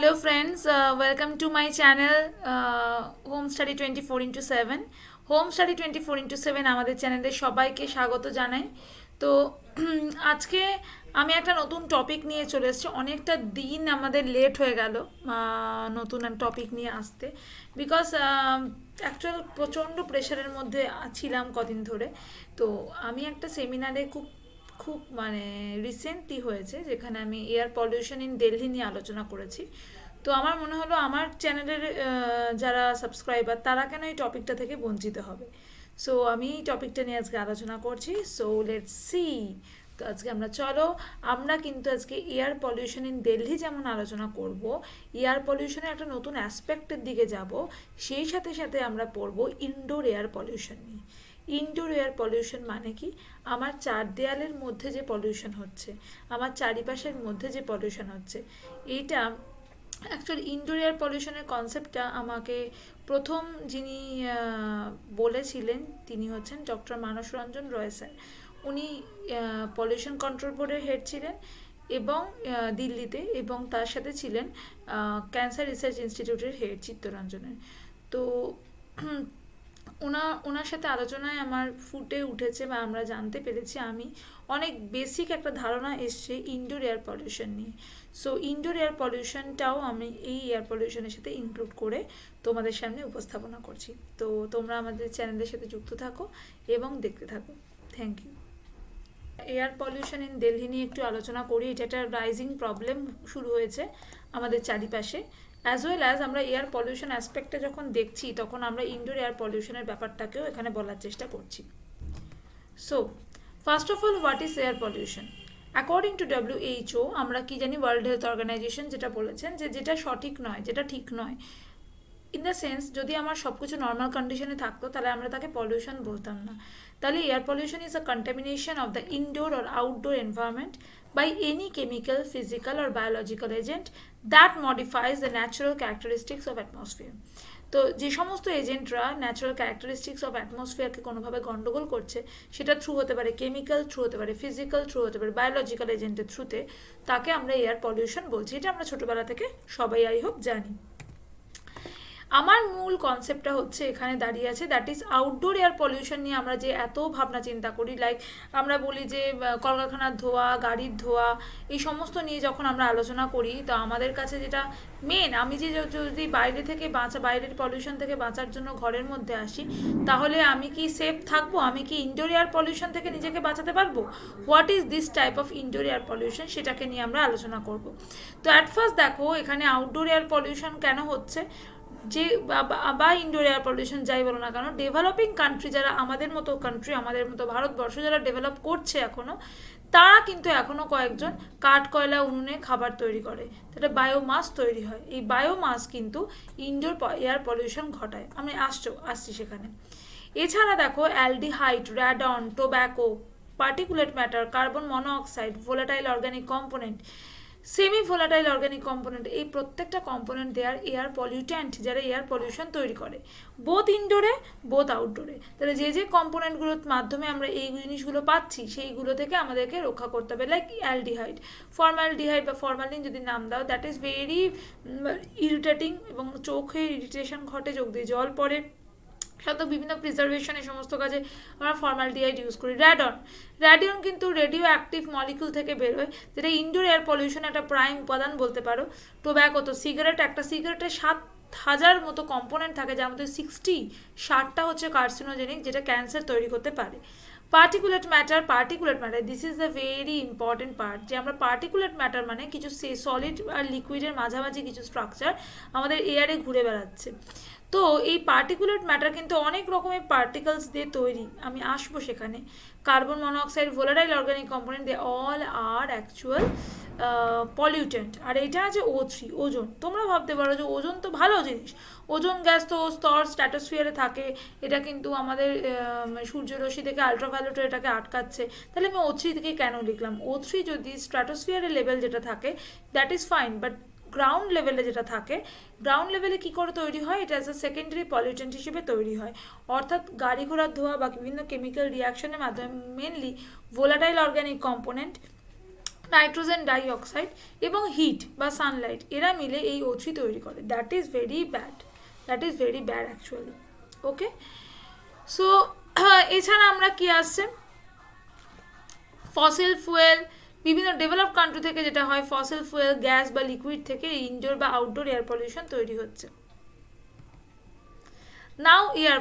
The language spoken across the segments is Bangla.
Hello friends, welcome to my channel Home Study 24/7. Home Study 24/7 আমাদের চ্যানেলে সবাইকে স্বাগত জানাই। তো আজকে আমি একটা নতুন টপিক নিয়ে চলে এসেছি। অনেকটা দিন আমাদের লেট হয়ে গেল নতুন টপিক নিয়ে আসতে, বিকজ অ্যাকচুয়াল প্রচণ্ড প্রেশারের মধ্যে ছিলাম কদিন ধরে। তো আমি একটা সেমিনারে খুব খুব মানে রিসেন্টলি হয়েছে, যেখানে আমি এয়ার পলিউশন ইন দিল্লি নিয়ে আলোচনা করেছি। তো আমার মনে হলো আমার চ্যানেলের যারা সাবস্ক্রাইবার তারা কেন এই টপিকটা থেকে বঞ্চিত হবে। সো আমি এই টপিকটা নিয়ে আজকে আলোচনা করছি। So let's see. তো আজকে আমরা কিন্তু আজকে এয়ার পলিউশন ইন দিল্লি যেমন আলোচনা করব, এয়ার পলিউশনের একটা নতুন অ্যাসপেক্টের দিকে যাব, সেই সাথে সাথে আমরা পড়ব ইনডোর এয়ার পলিউশন নিয়ে। ইনডোর এয়ার পলিউশন মানে কি? আমার চার দেয়ালের মধ্যে যে পলিউশন হচ্ছে, আমার চারিপাশের মধ্যে যে পলিউশন হচ্ছে, এইটা অ্যাকচুয়ালি ইনডোর এয়ার পলিউশনের কনসেপ্টটা আমাকে প্রথম যিনি বলেছিলেন তিনি হচ্ছেন ডক্টর মানস রঞ্জন রয় স্যার। উনি পলিউশন কন্ট্রোল বোর্ডের হেড ছিলেন এবং দিল্লিতে, এবং তার সাথে ছিলেন ক্যান্সার রিসার্চ ইনস্টিটিউটের হেড চিত্তরঞ্জনের। তো ওনার সাথে আলোচনায় আমার ফুটে উঠেছে বা আমরা জানতে পেরেছি, আমি অনেক বেসিক একটা ধারণা এসছে ইনডোর এয়ার পলিউশন নিয়ে। সো ইনডোর এয়ার পলিউশনটাও আমি এই এয়ার পলিউশনের সাথে ইনক্লুড করে তোমাদের সামনে উপস্থাপনা করছি। তো তোমরা আমাদের চ্যানেলের সাথে যুক্ত থাকো এবং দেখতে থাকো। Thank you. Air pollution in Delhi নিয়ে একটু আলোচনা করি। এটা একটা রাইজিং প্রবলেম শুরু হয়েছে আমাদের চারিপাশে। অ্যাজ ওয়েল অ্যাজ আমরা এয়ার পলিউশন অ্যাসপেক্টে যখন দেখছি, তখন আমরা ইনডোর এয়ার পলিউশনের ব্যাপারটাকেও এখানে বলার চেষ্টা করছি। So first of all, what is air pollution? According to WHO, আমরা কি জানি, ওয়ার্ল্ড হেলথ অর্গানাইজেশন যেটা বলেছেন যে যেটা সঠিক নয়, যেটা ঠিক নয়, ইন দ্য সেন্স যদি আমার সব কিছু নর্মাল কন্ডিশনে থাকতো তাহলে আমরা তাকে পলিউশন বলতাম না। তাহলে air pollution is a contamination of the indoor or outdoor environment by any chemical, physical or biological agent that modifies the natural characteristics of atmosphere. তো যে সমস্ত এজেন্টরা ন্যাচারাল ক্যারেক্টারিস্টিক্স অফ অ্যাটমসফিয়ারকে কোনোভাবে গন্ডগোল করছে, সেটা থ্রু হতে পারে কেমিক্যাল, থ্রু হতে পারে ফিজিক্যাল, থ্রু হতে পারে বায়োলজিক্যাল এজেন্টের থ্রুতে, তাকে আমরা এয়ার পলিউশন বলছি। এটা আমরা ছোটোবেলা থেকে সবাই আই হোপ জানি। আমার মূল কনসেপ্টটা হচ্ছে এখানে দাঁড়িয়ে আছে, that is outdoor air pollution নিয়ে আমরা যে এত ভাবনা চিন্তা করি। লাইক আমরা বলি যে কলকারখানার ধোঁয়া, গাড়ির ধোঁয়া, এই সমস্ত নিয়ে যখন আমরা আলোচনা করি, তো আমাদের কাছে যেটা মেন, আমি যে যদি বাইরে থেকে বাইরের পলিউশন থেকে বাঁচার জন্য ঘরের মধ্যে আসি, তাহলে আমি কি সেফ থাকবো? আমি কি ইনডোর এয়ার পলিউশন থেকে নিজেকে বাঁচাতে পারবো? What is this type of indoor air pollution, সেটাকে নিয়ে আমরা আলোচনা করব। তো অ্যাট ফার্স্ট দেখো, এখানে আউটডোর এয়ার পলিউশন কেন হচ্ছে, যে বা ইনডোর এয়ার পলিউশন যাই বলো না কেন, ডেভেলপিং কান্ট্রি যারা, আমাদের মতো কান্ট্রি, আমাদের মতো ভারতবর্ষ যারা ডেভেলপ করছে এখনও, তারা কিন্তু এখনও কয়েকজন কাঠ কয়লা উনুনে খাবার তৈরি করে, সেটা বায়োমাস তৈরি হয়। এই বায়োমাস কিন্তু ইনডোর এয়ার পলিউশন ঘটায়। আমি আসছি সেখানে। এছাড়া দেখো, aldehyde, radon, tobacco, particulate matter, carbon monoxide, volatile organic component, semi volatile organic component, এই প্রত্যেকটা কম্পোনেন্ট দেয়ার এয়ার পলিউট্যান্ট, যারা এয়ার পলিউশন তৈরি করে, বোথ ইনডোরে বোথ আউটডোরে। তাহলে যে যে কম্পোনেন্টগুলোর মাধ্যমে আমরা এই জিনিসগুলো পাচ্ছি, সেইগুলো থেকে আমাদেরকে রক্ষা করতে হবে। লাইক অ্যালডিহাইড, ফর্মালডিহাইড বা ফর্মালিন যদি নাম দাও, দ্যাট ইজ ভেরি ইরিটেটিং, এবং চোখে ইরিটেশন ঘটে, চোখ দিয়ে জল পড়ে। সাধারণত বিভিন্ন প্রিজার্ভেশন, এই সমস্ত কাজে আমরা ফর্মালডিহাইড ইউজ করি। র্যাডিয়ন কিন্তু রেডিও অ্যাক্টিভ মলিকিউল থেকে বেরোয়, যেটা ইনডোর এয়ার পলিউশন একটা প্রাইম উপাদান বলতে পারো। টোব্যাকো তো সিগারেট, একটা সিগারেটের 7,000 মতো কম্পোনেন্ট থাকে, যার মধ্যে 60টা হচ্ছে কার্সিনোজেনিক, যেটা ক্যান্সার তৈরি করতে পারে। Particulate matter, this is the very important part, যে আমরা পার্টিকুলেট ম্যাটার মানে কিছু সলিড আর লিকুইডের মাঝামাঝি কিছু স্ট্রাকচার আমাদের এয়ারে ঘুরে বেড়াচ্ছে। তো এই পার্টিকুলেট ম্যাটার কিন্তু অনেক রকমের পার্টিকলস দিয়ে তৈরি, আমি আসবো সেখানে। Carbon monoxide, volatile organic component, they all are actual pollutant. আর এটা আছে O3, ওজন। তোমরা ভাবতে পারো যে ওজন তো ভালো জিনিস, ওজন গ্যাস তো স্তর স্ট্র্যাটোস্ফিয়ারে থাকে, এটা কিন্তু আমাদের সূর্যরশ্মি থেকে আলট্রাভায়োলেট এটাকে আটকাচ্ছে, তাহলে আমি O3 থেকে কেন লিখলাম? O3 যদি স্ট্র্যাটোস্ফিয়ারের লেভেল যেটা থাকে, that is fine, but ground লেভেলে যেটা থাকে, গ্রাউন্ড লেভেলে কী করে তৈরি হয়? এটা অ্যাজ আ সেকেন্ডারি পলিউটেন্ট হিসেবে তৈরি হয়। অর্থাৎ গাড়ি ঘোড়ার ধোঁয়া বা বিভিন্ন কেমিক্যাল রিয়াকশনের মাধ্যমে, mainly volatile organic component nitrogen dioxide এবং হিট বা সানলাইট এরা মিলে এই O3 তৈরি করে। That is very bad actually. Okay, so এছাড়া আমরা কি আসছে, ফসিল ফুয়েল, বিভিন্ন ডেভেলপ কান্ট্রি থেকে যেটা হয় ফসিল ফুয়েল, গ্যাস বা লিকুইড থেকে ইনডোর বা আউটডোর এয়ার পলিউশন তৈরি হচ্ছে। নাও এয়ার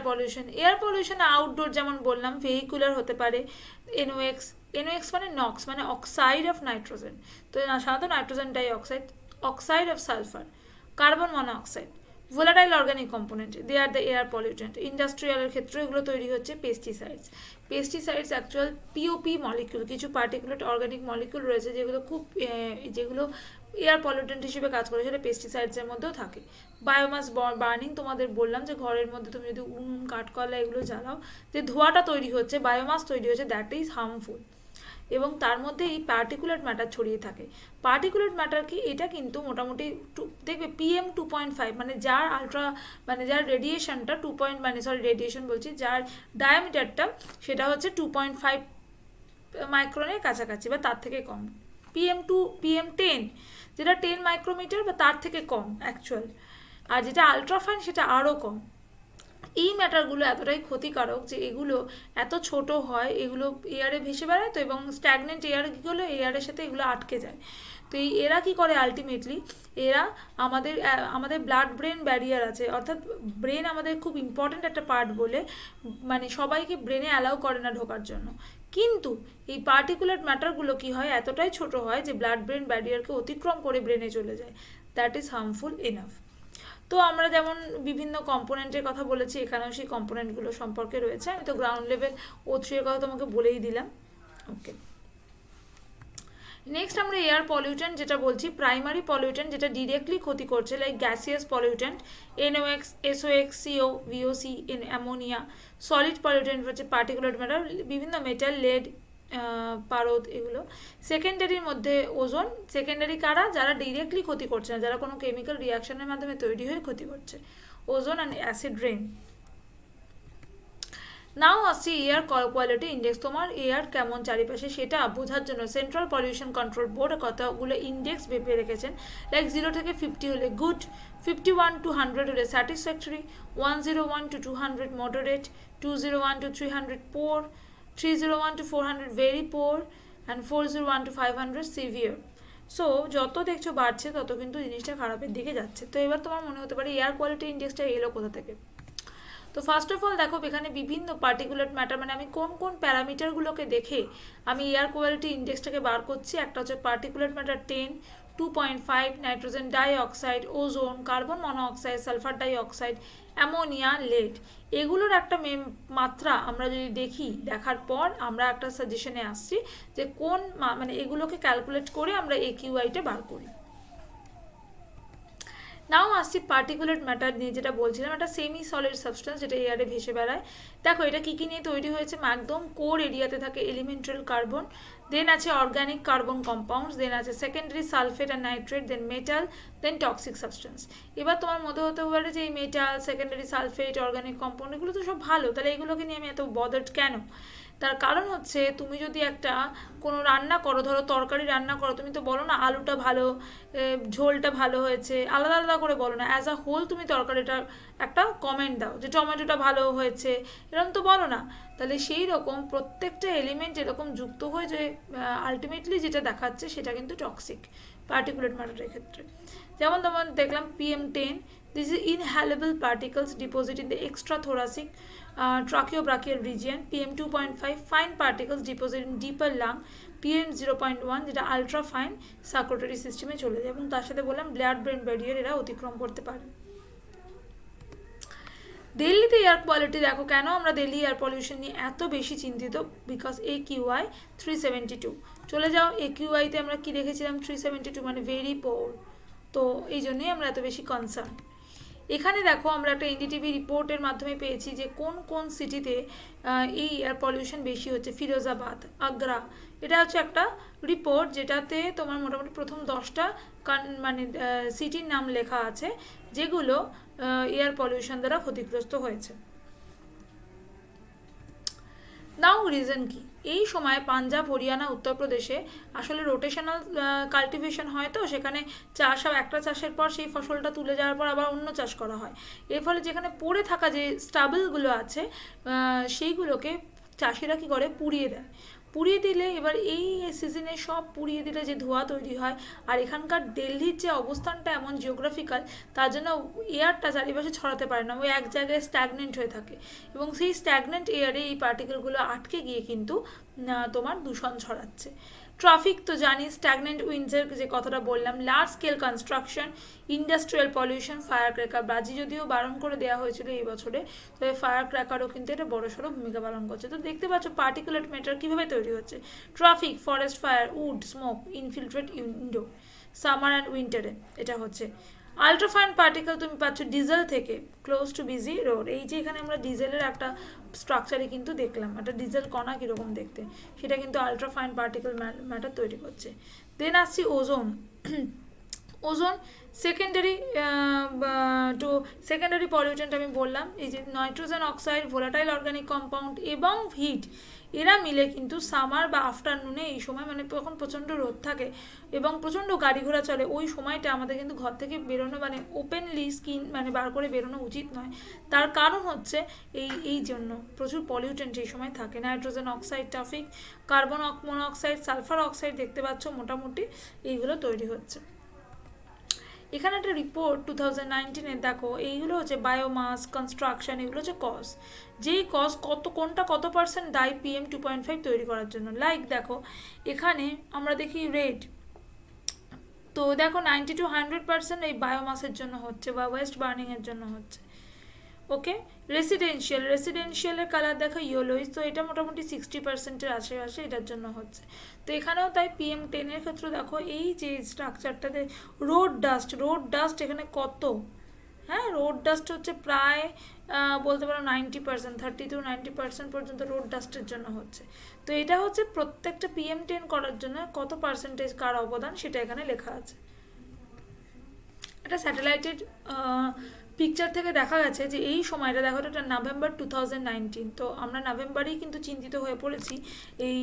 পলিউশন আউটডোর যেমন বললাম ভেহিকুলার হতে পারে, NOx মানে নক্স মানে অক্সাইড অফ নাইট্রোজেন, তো সাধারণত nitrogen dioxide, oxide of sulphur, carbon monoxide, volatile organic component, they are the air pollutant. ইন্ডাস্ট্রিয়ালের ক্ষেত্রে এগুলো তৈরি হচ্ছে পেস্টিসাইডস অ্যাকচুয়াল পিওপি মলিকিউল, কিছু পার্টিকুলেট অর্গানিক মলিকিউল রয়েছে যেগুলো এয়ার পলিউটেন্ট হিসেবে কাজ করে, সেটা পেস্টিসাইডসের মধ্যেও থাকে। বায়োমাস বার্নিং, তোমাদের বললাম যে ঘরের মধ্যে তুমি যদি কাঠকয়লা এগুলো জ্বালাও, যে ধোঁয়াটা তৈরি হচ্ছে, বায়োমাস তৈরি হচ্ছে, দ্যাট ইজ হার্মফুল। এবং তার মধ্যে এই পার্টিকুলেট ম্যাটার ছড়িয়ে থাকে। পার্টিকুলেট ম্যাটার কি, এটা কিন্তু মোটামুটি দেখবে PM 2.5 মানে যার রেডিয়েশনটা যার ডায়ামিটারটা সেটা হচ্ছে 2.5 মাইক্রনের কাছাকাছি বা তার থেকে কম। PM10 যেটা 10 মাইক্রোমিটার বা তার থেকে কম অ্যাকচুয়াল, আর যেটা আলট্রাফাইন সেটা আরও কম। এই ম্যাটারগুলো এতটাই ক্ষতিকারক যে এগুলো এত ছোট হয়, এগুলো এয়ারে ভেসে বেড়ায় তো, এবং স্ট্যাগনেন্ট এয়ারগুলো এয়ারের সাথে এগুলো আটকে যায়। তো এরা কি করে আলটিমেটলি, এরা আমাদের ব্লাড ব্রেন ব্যারিয়ার আছে, অর্থাৎ ব্রেন আমাদের খুব ইম্পর্ট্যান্ট একটা পার্ট বলে মানে সবাইকে ব্রেনে অ্যালাউ করে না ঢোকার জন্য। কিন্তু এই পার্টিকুলেট ম্যাটারগুলো কি হয়, এতটাই ছোট হয় যে ব্লাড ব্রেন ব্যারিয়ারকে অতিক্রম করে ব্রেনে চলে যায়। That is harmful enough. তো আমরা যেমন বিভিন্ন কম্পোনেন্টের কথা বলেছি, এখানেও সেই কম্পোনেন্টগুলো সম্পর্কে রয়েছে। আমি তো গ্রাউন্ড লেভেল O3 এর কথা তোমাকে বলেই দিলাম। ওকে, নেক্সট আমরা এয়ার পলিউটেন্ট যেটা বলছি, প্রাইমারি পলিউটেন্ট যেটা ডিরেক্টলি ক্ষতি করছে, like gaseous pollutant NOx, SOx, CO, VOC, ammonia. Solid pollutant হচ্ছে পার্টিকুলেট ম্যাটার, বিভিন্ন মেটাল, লেড, পারদ, এগুলো। সেকেন্ডারির মধ্যে ওজোন। সেকেন্ডারি কারা, যারা ডিরেক্টলি ক্ষতি করছে না, যারা কোনো কেমিক্যাল রিয়াকশনের মাধ্যমে তৈরি হয়ে ক্ষতি করছে, ওজোন অ্যান্ড অ্যাসিড রেন। নাও আসছি এয়ার কোয়ালিটি ইন্ডেক্স। তোমার এয়ার কেমন চারিপাশে সেটা বোঝার জন্য সেন্ট্রাল পলিউশন কন্ট্রোল বোর্ড কতগুলো ইন্ডেক্স ভেবে রেখেছেন, লাইক 0 থেকে 50 হলে গুড, 51 to 100 হলে satisfactory, 101 to 200 moderate, 201 to 300 poor, 301 to 400 very poor, and 401 to 500 severe. So যত দেখছো বাড়ছে তত কিন্তু জিনিসটা খারাপের দিকে যাচ্ছে। তো এবার তোমার মনে হতে পারে এয়ার কোয়ালিটি ইন্ডেক্সটা এলো কোথা থেকে। তো ফার্স্ট অফ অল দেখো এখানে বিভিন্ন পার্টিকুলেট ম্যাটার মানে আমি কোন কোন প্যারামিটারগুলোকে দেখে আমি এয়ার কোয়ালিটি ইন্ডেক্সটাকে বার করছি। একটা হচ্ছে particulate matter 10, 2.5, nitrogen dioxide, ozone, carbon monoxide, sulphur dioxide, ammonia, lead. এগুলোর একটা মাত্রা আমরা যদি দেখার পর আমরা একটা সাজেশনে আসছি যে কোন মানে এগুলোকে ক্যালকুলেট করে আমরা AQIটা বার করি। নাও আসছি পার্টিকুলেট ম্যাটার নিয়ে, যেটা বলছিলাম একটা সেমি সলিড সাবস্টেন্স যেটা এয়ারে ভেসে বেড়ায়। দেখো এটা কী কী নিয়ে তৈরি হয়েছে, একদম কোর এরিয়াতে থাকে এলিমেন্টাল কার্বন, দেন আছে অর্গানিক কার্বন কম্পাউন্ডস, দেন আছে secondary sulphate and nitrate, then metal, then toxic substance. এবার তোমার মধ্যে হতে পারে যে এই metal, secondary sulphate, organic compound এগুলো তো সব ভালো, তাহলে এগুলোকে নিয়ে আমি এত বদার্ড কেন? তার কারণ হচ্ছে তুমি যদি কোনো রান্না করো, ধরো তরকারি রান্না করো, তুমি তো বলো না আলুটা ভালো, ঝোলটা ভালো হয়েছে, আলাদা আলাদা করে বলো না, অ্যাজ আ হোল তুমি তরকারিটা একটা কমেন্ট দাও যে টমেটোটা ভালো হয়েছে, এরকম তো বলো না। তাহলে সেই রকম প্রত্যেকটা এলিমেন্ট এরকম যুক্ত হয়ে যে আলটিমেটলি যেটা দেখাচ্ছে সেটা কিন্তু টক্সিক পার্টিকুলেট ম্যাটারের ক্ষেত্রে। যেমন তোমার দেখলাম PM10, this is inhalable particles deposit in the extrathoracic tracheobrachial region. PM2.5, fine particles deposit in deeper lung. PM0.1 যেটা আলট্রা ফাইন সার্কুলেটরি সিস্টেমে চলে যায়, এবং তার সাথে বললাম ব্লাড ব্রেন ব্যারিয়ার এরা অতিক্রম করতে পারে। দিল্লিতে এয়ার কোয়ালিটি দেখো, কেন আমরা দিল্লি এয়ার পলিউশন নিয়ে এত বেশি চিন্তিত, বিকজ AQI 372। চলে যাও AQIতে আমরা কি দেখেছিলাম, 372 মানে ভেরি পোর। তো এই জন্যই আমরা এত বেশি কনসার্ন। এখানে দেখো আমরা একটা NDTV রিপোর্টের মাধ্যমে পেয়েছি যে কোন কোন সিটিতে এই এয়ার পলিউশন বেশি হচ্ছে। ফিরোজাবাদ, আগ্রা, এটা হচ্ছে একটা রিপোর্ট যেটাতে তোমার মোটামুটি প্রথম 10টা মানে সিটির নাম লেখা আছে যেগুলো এয়ার পলিউশন দ্বারা ক্ষতিগ্রস্ত হয়েছে। নাও রিজন কি, এই সময় পাঞ্জাব, হরিয়ানা, উত্তরপ্রদেশে আসলে রোটেশনাল কাল্টিভেশন হয়, তো সেখানে চাষ একটা চাষের পর সেই ফসলটা তুলে যাওয়ার পর আবার অন্য চাষ করা হয়। এর ফলে যেখানে পড়ে থাকা যে স্টাবলগুলো আছে সেইগুলোকে চাষিরা কী করে, পুড়িয়ে দেয়। পুড়িয়ে দিলে এবার এই সিজনে সব পুড়িয়ে দিলে যে ধোঁয়া তৈরি হয়, আর এখানকার দিল্লির যে অবস্থানটা এমন জিওগ্রাফিক্যাল, তার জন্য এয়ারটা চারিপাশে ছড়াতে পারে না, ওই এক জায়গায় স্ট্যাগনেন্ট হয়ে থাকে, এবং সেই স্ট্যাগনেন্ট এয়ারে এই পার্টিকেলগুলো আটকে গিয়ে কিন্তু তোমার দূষণ ছড়াচ্ছে। ট্রাফিক তো জানি, স্ট্যাগনেন্ট উইন্ডসের যে কথাটা বললাম, large scale construction, industrial pollution, fire cracker. বাজি যদিও বারণ করে দেওয়া হয়েছিল এই বছরে, তবে ফায়ার ক্র্যাকারও কিন্তু এটা বড়সড় ভূমিকা পালন করছে। তো দেখতে পাচ্ছ পার্টিকুলেট ম্যাটার কীভাবে তৈরি হচ্ছে। Traffic, forest fire, wood, smoke, infiltrate indoor, summer and উইন্টারে এটা হচ্ছে। আলট্রাফাইন পার্টিকেল তুমি পাচ্ছ ডিজেল থেকে, ক্লোজ টু বিজি রোড। এই যে এখানে আমরা ডিজেলের একটা স্ট্রাকচারে কিন্তু দেখলাম, একটা ডিজেল কণা কীরকম দেখতে, সেটা কিন্তু আলট্রাফাইন পার্টিকেল ম্যাটার তৈরি করছে। দেন আসছি ozone. Ozone secondary to secondary pollutant আমি বললাম, এই যে nitrogen oxide, volatile organic compound এবং হিট, এরা মিলে কিন্তু সামার বা আফটারনুনে এই সময় মানে যখন প্রচণ্ড রোদ থাকে এবং প্রচণ্ড গাড়ি ঘোড়া চলে, ওই সময়টা আমাদের কিন্তু ঘর থেকে বেরোনো মানে ওপেনলি স্কিন মানে বার করে বেরোনো উচিত নয়। তার কারণ হচ্ছে এই জন্য প্রচুর পলিউটেন্ট এই সময় থাকে। Nitrogen oxide, traffic, carbon monoxide, sulphur oxide দেখতে পাচ্ছ মোটামুটি এইগুলো তৈরি হচ্ছে। এখানে একটা রিপোর্ট 2019 দেখো, এইগুলো হচ্ছে বায়োমাস, কনস্ট্রাকশন, এগুলো হচ্ছে কজ। যেই কজ কোনটা কত পার্সেন্ট দায়ী PM2.5 তৈরি করার জন্য। লাইক দেখো এখানে আমরা দেখি রেড, তো দেখো 90 to 100% এই বায়োমাসের জন্য হচ্ছে বা ওয়েস্ট বার্নিংয়ের জন্য হচ্ছে। ওকে, রেসিডেন্সিয়ালের কালার দেখো ইয়েলোইস, তো এটা মোটামুটি 60%-এর আশেপাশে এটার জন্য হচ্ছে। তো এখানেও তাই PM10 ক্ষেত্রে দেখো এই যে স্ট্রাকচারটাতে রোড ডাস্ট এখানে কত, হ্যাঁ রোড ডাস্ট হচ্ছে প্রায় বলতে পারো 90%, 30 to 90% পর্যন্ত রোড ডাস্টের জন্য হচ্ছে। তো এটা হচ্ছে প্রত্যেকটা PM10 করার জন্য কত পার্সেন্টেজ কার অবদান সেটা এখানে লেখা আছে। এটা স্যাটেলাইটের পিকচার থেকে দেখা গেছে যে এই সময়টা দেখো, এটা নভেম্বর 2019, তো আমরা নভেম্বরেই কিন্তু চিন্তিত হয়ে পড়েছি এই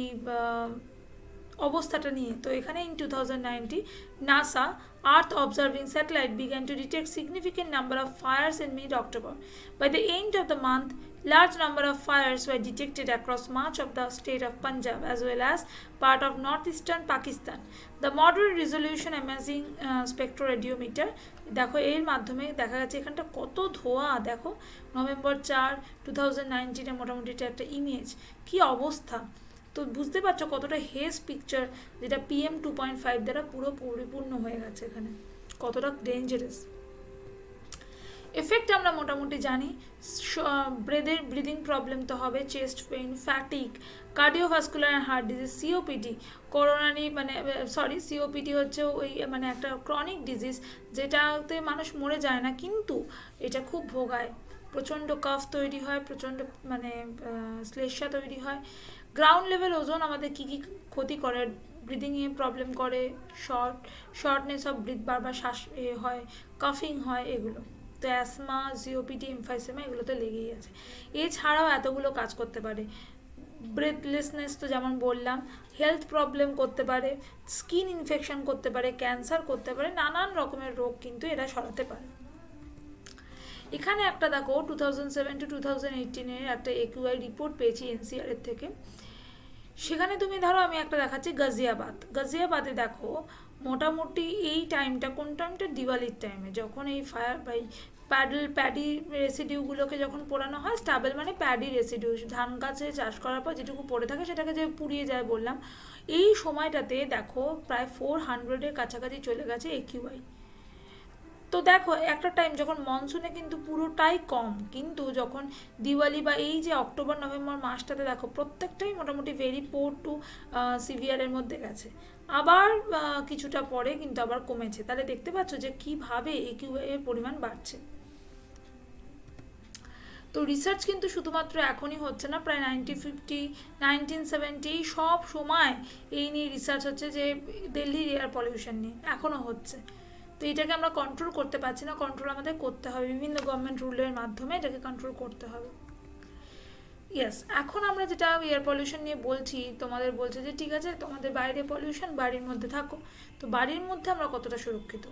অবস্থাটা নিয়ে। তো এখানে in 2019 NASA Earth observing satellite began to detect significant number of fires in mid-October. By the end of the month, large number of fires were detected across much of the state of Punjab as well as part of northeastern Pakistan. The moderate resolution imaging spectroradiometer দেখো এর মাধ্যমে দেখা যাচ্ছে এখানটা কত ধোঁয়া, দেখো নভেম্বর 4, 2019 মোটামুটি এটা একটা ইমেজ, কি অবস্থা। তো বুঝতে পারছো কতটা হেজ পিকচার, যেটা PM2.5 দ্বারা পুরো পরিপূর্ণ হয়ে গেছে, এখানে কতটা ডেঞ্জারাস। এফেক্ট আমরা মোটামুটি জানি, ব্রিদিং প্রবলেম তো হবে, chest pain, fatigue, cardiovascular and heart disease, COPD, coronary মানে সিওপিডি হচ্ছে ওই মানে একটা ক্রনিক ডিজিজ যেটাতে মানুষ মরে যায় না, কিন্তু এটা খুব ভোগায়, প্রচণ্ড কাফ তৈরি হয়, প্রচণ্ড মানে শ্লেষ্মা তৈরি হয়। গ্রাউন্ড লেভেল ওজোন আমাদের কী কী ক্ষতি করে, ব্রিদিংয়ে প্রবলেম করে, শর্টনেস অফ ব্রিথ, বারবার শ্বাস হয়, কাফিং হয়, এগুলো তো অ্যাসমা, সিওপিডি, এমফাইসেমা এগুলো তো লেগেই আছে। এছাড়াও এতগুলো কাজ করতে পারে, ব্রেথলেসনেস তো যেমন বললাম, হেলথ প্রবলেম করতে পারে, স্কিন ইনফেকশন করতে পারে, ক্যান্সার করতে পারে, নানান রকমের রোগ কিন্তু এরা সরাতে পারে। এখানে একটা দেখো 2007 to 2018 একটা AQI রিপোর্ট পেয়েছি NCR এর থেকে। সেখানে তুমি ধরো আমি একটা দেখাচ্ছি গাজিয়াবাদে দেখো মোটামুটি এই টাইমটা, কোন টাইমটা, দিওয়ালির টাইমে, যখন এই প্যাডি রেসিডিউগুলোকে যখন পোড়ানো হয়, স্টাবেল মানে প্যাডি রেসিডিউ, ধান গাছে চাষ করার পর যেটুকু পড়ে থাকে সেটাকে যে পুড়িয়ে যায় বললাম, এই সময়টাতে দেখো প্রায় 400-এর কাছাকাছি চলে গেছে AQI। তো দেখো একটা টাইম যখন মনসুনে কিন্তু পুরোটাই কম, কিন্তু যখন দিওয়ালি বা এই যে অক্টোবর নভেম্বর মাসটাতে দেখো প্রত্যেকটাই মোটামুটি ভেরি পোর টু সিভিয়ারের মধ্যে গেছে, আবার কিছুটা পরে কিন্তু আবার কমেছে। তাহলে দেখতে পাচ্ছ যে কীভাবে AQI এর পরিমাণ বাড়ছে। তো রিসার্চ কিন্তু শুধুমাত্র এখনই হচ্ছে না, প্রায় 1950, 1970 সব সময় এই নিয়ে রিসার্চ হচ্ছে যে দিল্লির এয়ার পলিউশন নিয়ে এখনও হচ্ছে। তো এটাকে আমরা কন্ট্রোল করতে পারছি না, কন্ট্রোল আমাদের করতে হবে, বিভিন্ন গভর্নমেন্ট রুলের মাধ্যমে এটাকে কন্ট্রোল করতে হবে। ইয়েস, এখন আমরা যেটা এয়ার পলিউশন নিয়ে বলছি, তোমাদের বলছে যে ঠিক আছে তোমাদের বাইরে পলিউশন, বাড়ির মধ্যে থাকো। তো বাড়ির মধ্যে আমরা কতটা সুরক্ষিত?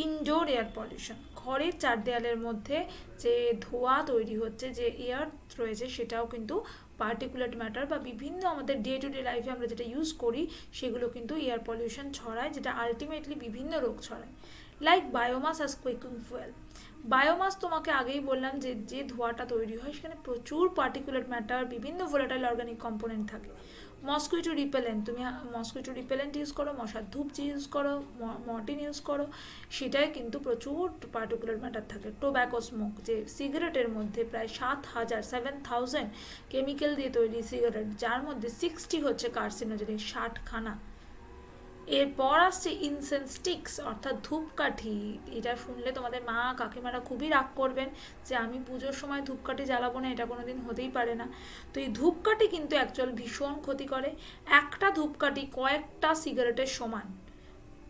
ইনডোর এয়ার পলিউশন, ঘরের চার দেয়ালের মধ্যে যে ধোঁয়া তৈরি হচ্ছে, যে এয়ার রয়েছে, সেটাও কিন্তু পার্টিকুলেট ম্যাটার বা বিভিন্ন আমাদের ডে টু ডে লাইফে আমরা যেটা ইউজ করি সেগুলো কিন্তু এয়ার পলিউশন ছড়ায়, যেটা আলটিমেটলি বিভিন্ন রোগ ছড়ায়। Like biomass as cooking fuel. Biomass তোমাকে আগেই বললাম যে যে ধোঁয়াটা তৈরি হয় সেখানে প্রচুর পার্টিকুলেট ম্যাটার, বিভিন্ন ভোলাটাইল অর্গানিক কম্পোনেন্ট থাকে। মসকুইটো রিপেলেন্ট, তুমি মসকুইটো রিপেলেন্ট ইউজ করো, মশার ধূপ ইউজ করো, মর্টিন ইউজ করো, সেটাই কিন্তু প্রচুর পার্টিকুলার ম্যাটার থাকে। টোব্যাকো স্মোক, যে সিগারেটের মধ্যে প্রায় 7,000 কেমিক্যাল দিয়ে তৈরি সিগারেট, যার মধ্যে 60 হচ্ছে কার্সিনোজেনিক, 60খানা। এরপর আসছে ইনসেন্স স্টিক্স, অর্থাৎ ধূপকাঠি। এটা শুনলে তোমাদের মা কাকিমারা খুবই রাগ করবেন যে আমি পুজোর সময় ধূপকাঠি জ্বালাবো না, এটা কোনোদিন হতেই পারে না। তো এই ধূপকাঠি কিন্তু অ্যাকচুয়াল ভীষণ ক্ষতি করে। একটা ধূপকাঠি কয়েকটা সিগারেটের সমান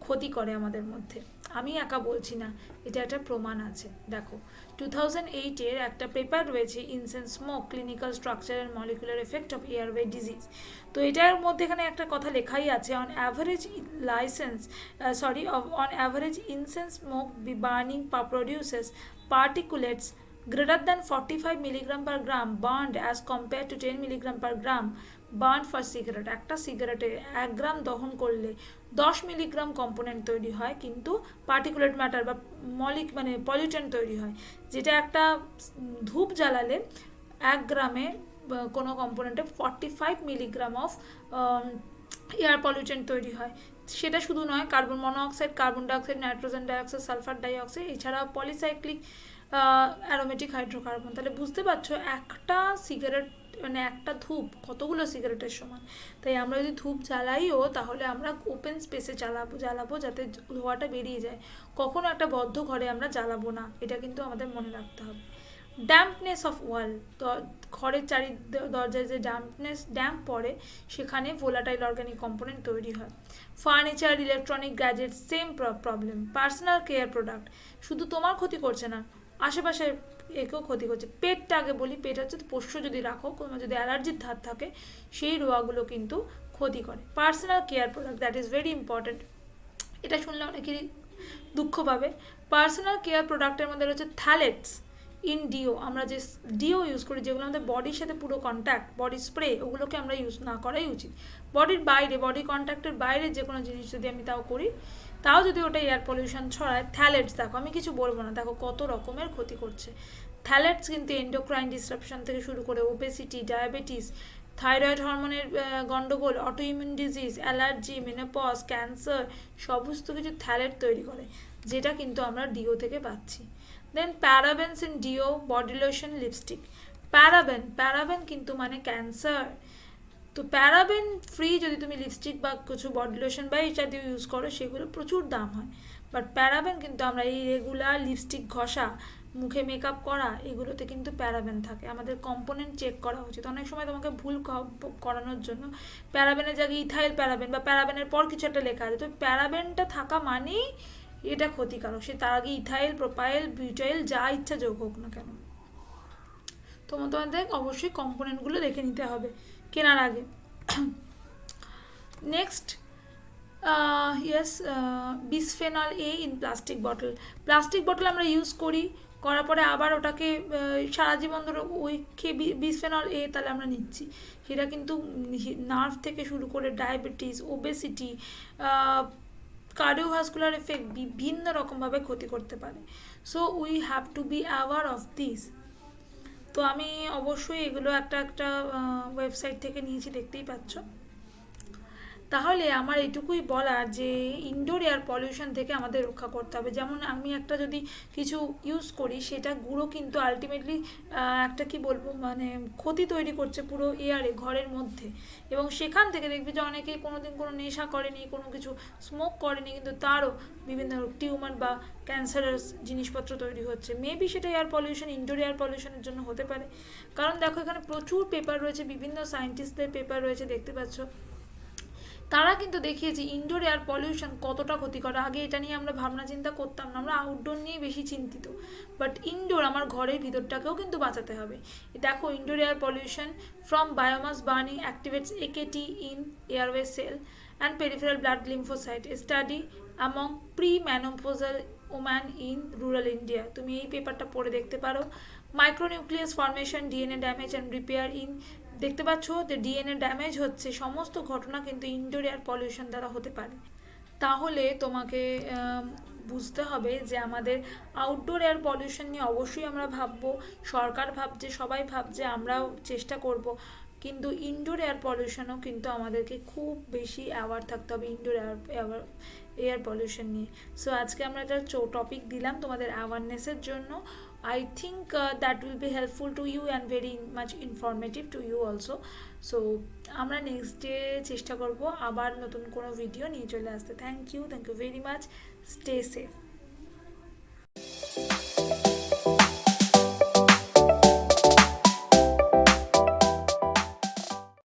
ক্ষতি করে আমাদের মধ্যে। আমি একা বলছি না, এটা একটা প্রমাণ আছে। দেখো 2008-এর একটা পেপার রয়েছে, incense smoke clinical structure and molecular effect of airway disease. তো এটার মধ্যে এখানে একটা কথা লেখাই আছে, on average on average incense smoke burning produces particulates greater than 45 milligram per gram burned as compared to 10 milligram per gram burn for cigarette. একটা সিগারেটে 1 গ্রাম দহন করলে 10 মিলিগ্রাম কম্পোনেন্ট তৈরি হয়, কিন্তু পার্টিকুলেট ম্যাটার বা পলিউটেন্ট তৈরি হয়। যেটা একটা ধূপ জ্বালালে 1 গ্রামে কোনো কম্পোনেন্টে 45 মিলিগ্রাম অফ এয়ার পলিউটেন্ট তৈরি হয়। সেটা শুধু নয়, carbon monoxide, carbon dioxide, nitrogen dioxide, sulphur dioxide, এছাড়া পলিসাইক্লিক অ্যারোমেটিক হাইড্রোকার্বন। তাহলে বুঝতে পারছো একটা সিগারেট একটা ধূপ কতগুলো সিগারেটের সমান। তাই আমরা যদি ধূপ জ্বালাইও তাহলে আমরা ওপেন স্পেসে জ্বালাবো যাতে ধোঁয়াটা বেরিয়ে যায়। কখনো একটা বদ্ধ ঘরে আমরা জ্বালাবো না, এটা কিন্তু আমাদের মনে রাখতে হবে। ড্যাম্পনেস অফ ওয়াল, ঘরের দরজায় যে ড্যাম্প পড়ে সেখানে ভোলাটাইল অর্গানিক কম্পোনেন্ট তৈরি হয়। Furniture, electronic gadget, same problem. Personal care product শুধু তোমার ক্ষতি করছে না, আশেপাশের একেও ক্ষতি করছে। পেটটা আগে বলি, পেট হচ্ছে পোষ্য যদি রাখো, কোনো যদি অ্যালার্জির ধার থাকে সেই রোয়াগুলো কিন্তু ক্ষতি করে। Personal care product, that is very important. এটা শুনলে অনেকেরই দুঃখ পাবে। পার্সোনাল কেয়ার প্রোডাক্টের মধ্যে রয়েছে থ্যালেটস ইন ডিও। আমরা যে ডিও ইউজ করি, যেগুলো আমাদের বডির সাথে পুরো কন্ট্যাক্ট, বডি স্প্রে, ওগুলোকে আমরা ইউজ না করাই উচিত। বডির বাইরে, বডি কন্ট্যাক্টের বাইরে যে কোনো জিনিস যদি আমি তাও করি, তাও যদি ওটা এয়ার পলিউশন ছড়ায়, থ্যালেটস দেখো, আমি কিছু বলবো না, দেখো কত রকমের ক্ষতি করছে। থ্যালেটস কিন্তু এন্ডোক্রাইন ডিসরাপশন থেকে শুরু করে ওবেসিটি, ডায়াবেটিস, থাইরয়েড হরমোনের গন্ডগোল, autoimmune disease, allergy, menopause, cancer, সমস্ত কিছু থ্যালেট তৈরি করে, যেটা কিন্তু আমরা ডিও থেকে পাচ্ছি। Then parabens in deo, body lotion, lipstick. Paraben কিন্তু মানে ক্যান্সার। তো প্যারাবেন ফ্রি যদি তুমি লিপস্টিক বা কিছু বডি লোশন বা এই জাতীয় ইউজ করো, সেগুলো প্রচুর দাম হয়। বাট প্যারাবেন কিন্তু আমরা এই রেগুলার লিপস্টিক ঘষা, মুখে মেকআপ করা, এগুলোতে কিন্তু প্যারাবেন থাকে। আমাদের কম্পোনেন্ট চেক করা উচিত। অনেক সময় তোমাকে ভুল করানোর জন্য প্যারাবেনের জায়গায় ইথাইল প্যারাবেন বা প্যারাবেনের পর কিছু একটা লেখা আছে, তো প্যারাবেনটা থাকা মানেই এটা ক্ষতিকারক। সে তার আগে ইথাইল, প্রোপাইল, বিউটাইল যা ইচ্ছা যোগ হোক না কেন। তোমাদের অবশ্যই কম্পোনেন্টগুলো দেখে নিতে হবে কেনার আগে। Next, bisphenol A in plastic bottle. Plastic bottle আমরা ইউজ করার পরে আবার ওটাকে সারা জীবন ধরে ওই খেয়ে বিসফেনল এ তাহলে আমরা নিচ্ছি, সেটা কিন্তু নার্ভ থেকে শুরু করে ডায়াবেটিস, ওবেসিটি, কার্ডিওভাস্কুলার এফেক্ট বিভিন্ন রকমভাবে ক্ষতি করতে পারে। So we have to be aware of this. তো আমি অবশ্যই এগুলো একটা ওয়েবসাইট থেকে নিয়েছি, দেখতেই পাচ্ছ। তাহলে আমার এটুকুই বলার যে ইনডোর এয়ার পলিউশন থেকে আমাদের রক্ষা করতে হবে। যেমন আমি একটা যদি কিছু ইউজ করি, সেটা গুঁড়ো কিন্তু আলটিমেটলি একটা কি বলবো ক্ষতি তৈরি করছে পুরো এয়ারে, ঘরের মধ্যে। এবং সেখান থেকে দেখবি যে অনেকে কোনোদিন কোনো নেশা করেনি, কোনো কিছু স্মোক করেনি, কিন্তু তারও বিভিন্ন টিউমার বা ক্যান্সারাস জিনিসপত্র তৈরি হচ্ছে। মেবি সেটা এয়ার পলিউশন, ইনডোর এয়ার পলিউশনের জন্য হতে পারে। কারণ দেখো এখানে প্রচুর পেপার রয়েছে, বিভিন্ন সায়েন্টিস্টদের পেপার রয়েছে, দেখতে পাচ্ছ। তারা কিন্তু দেখিয়েছে ইনডোর এয়ার পলিউশন কতটা ক্ষতিকর। আগে এটা নিয়ে আমরা ভাবনা চিন্তা করতাম না, আমরা আউটডোর নিয়ে বেশি চিন্তিত, বাট ইনডোর আমার ঘরের ভিতরটাকেও কিন্তু বাঁচাতে হবে। দেখো, indoor air pollution from biomass burning activates AKT in airway cell and peripheral blood lymphocyte study among pre menopausal woman in rural India. তুমি এই পেপারটা পড়ে দেখতে পারো। Micronucleus formation, DNA damage and repair in, দেখতে পাচ্ছ যে ডিএনএ ড্যামেজ হচ্ছে, সমস্ত ঘটনা কিন্তু ইনডোর এয়ার পলিউশন দ্বারা হতে পারে। তাহলে তোমাকে বুঝতে হবে যে আমাদের আউটডোর এয়ার পলিউশন নিয়ে অবশ্যই আমরা ভাববো, সরকার ভাবছে, সবাই ভাবছে, আমরাও চেষ্টা করব, কিন্তু ইনডোর এয়ার পলিউশনও কিন্তু আমাদেরকে খুব বেশি অ্যাওয়ার থাকতে হবে ইনডোর এয়ার পলিউশন নিয়ে। সো আজকে আমরা একটা টপিক দিলাম তোমাদের অ্যাওয়ারনেসের জন্য। I think that will be helpful to you and very much informative to you also. So আমরা নেক্সট ডে চেষ্টা করব আবার নতুন কোনো ভিডিও নিয়ে চলে আসতে। Thank you very much, stay safe.